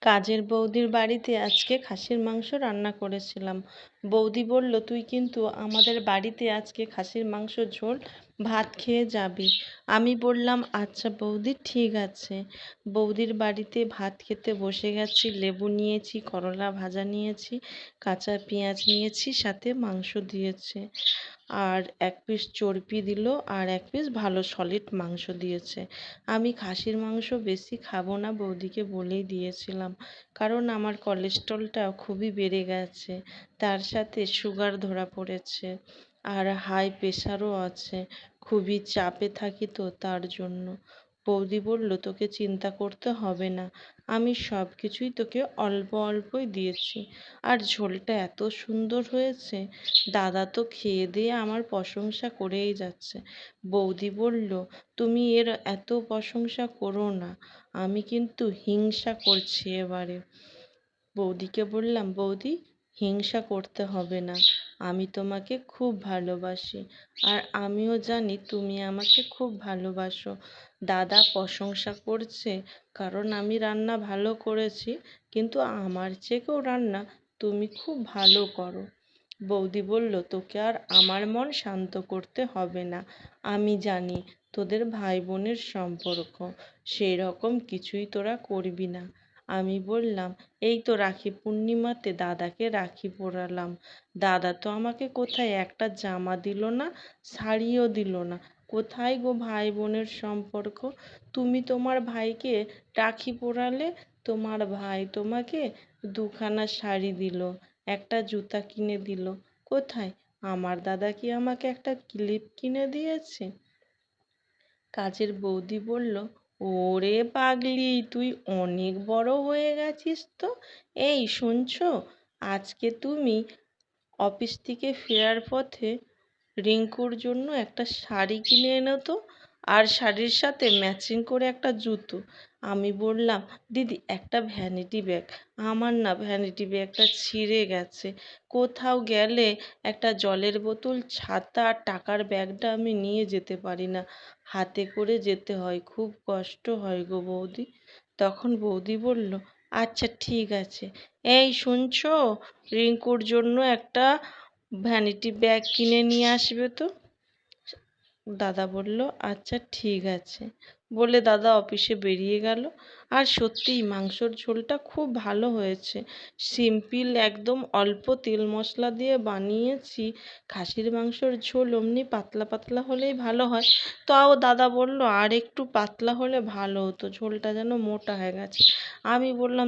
কাজের বৌদির বাড়িতে আজকে খাসির মাংস রান্না করেছিলাম। বৌদি বলল, তুই কিন্তু আমাদের বাড়িতে আজকে খাসির মাংস ঝোল ভাত খেয়ে যাবি। আমি বললাম, আচ্ছা বৌদি, ঠিক আছে। বৌদির বাড়িতে ভাত খেতে বসে গেছি। লেবু নিয়েছি, করলা ভাজা নিয়েছি, কাঁচা পেঁয়াজ নিয়েছি, সাথে মাংস দিয়েছে। আর এক পিস চর্বি দিল, আর এক পিস ভালো সলিড মাংস দিয়েছে। আমি খাসির মাংস বেশি খাবো না, বৌদিকে বলেই দিয়েছিলাম, কারণ আমার কোলেস্ট্রলটা খুবই বেড়ে গেছে, তার সাথে সুগার ধরা পড়েছে, আর হাই প্রেশারও আছে। খুবই চাপে থাকি তো, তার জন্য। বৌদি বলল, তোকে চিন্তা করতে হবে না, আমি সব কিছুই তোকে অল্প অল্পই দিয়েছি। আর ঝোলটা এত সুন্দর হয়েছে, দাদা তো খেয়ে দিয়ে আমার প্রশংসা করেই যাচ্ছে। বৌদি বলল, তুমি এর এত প্রশংসা করো না, আমি কিন্তু হিংসা করছি এবারে। বৌদিকে বললাম, বৌদি, হিংসা করতে হবে না, আমি তোমাকে খুব ভালোবাসি, আর আমিও জানি তুমি আমাকে খুব ভালোবাসো। দাদা প্রশংসা করছে কারণ আমি রান্না ভালো করেছি, কিন্তু আমার চেয়েও রান্না তুমি খুব ভালো করো। বৌদি বলল, তোকে আর আমার মন শান্ত করতে হবে না, আমি জানি তোদের ভাই বোনের সম্পর্ক, সেই রকম কিছুই তোরা করবি না। আমি বললাম, এই তো রাখি পূর্ণিমাতে দাদাকে রাখি পরালাম, দাদা তো আমাকে কোথায় একটা জামা দিল না, শাড়িও দিল না। কোথায় গো ভাই বোনের সম্পর্ক? তুমি তোমার ভাইকে রাখি পরালে, তোমার ভাই তোমাকে দুখানা শাড়ি দিল, একটা জুতা কিনে দিল। কোথায়? আমার দাদা কি আমাকে একটা ক্লিপ কিনে দিয়েছে? কাজের বৌদি বলল, ওরে পাগলি, তুই অনেক বড় হয়ে গেছিস তো। এই শুনছো, আজকে তুমি অফিস থেকে ফেরার পথে রিঙ্কুর জন্য একটা শাড়ি কিনে এনো তো, আর শাড়ির সাথে ম্যাচিং করে একটা জুতো। আমি বললাম, দিদি একটা ভ্যানিটি ব্যাগ। আমার না ভ্যানিটি ব্যাগটা ছিঁড়ে গেছে, কোথাও গেলে একটা জলের বোতল, ছাতা আর টাকার ব্যাগটা আমি নিয়ে যেতে পারি না, হাতে করে যেতে হয়, খুব কষ্ট হয় গো বৌদি। তখন বৌদি বলল, আচ্ছা ঠিক আছে, এই শুনছো, রিঙ্কুর জন্য একটা ভ্যানিটি ব্যাগ কিনে নিয়ে আসবে তো। দাদা বলল, আচ্ছা ঠিক আছে, বলে দাদা অফিসে বেরিয়ে গেল। আর সত্যিই মাংসর ঝোলটা খুব ভালো হয়েছে, সিম্পল একদম, অল্প তেল মশলা দিয়ে বানিয়েছি। খাসির মাংসর ঝোল অমনি পাতলা পাতলা হলেই ভালো হয়, তাও দাদা বলল আর একটু পাতলা হলে ভালো হতো, ঝোলটা যেন মোটা হয়ে গেছে। আমি বললাম,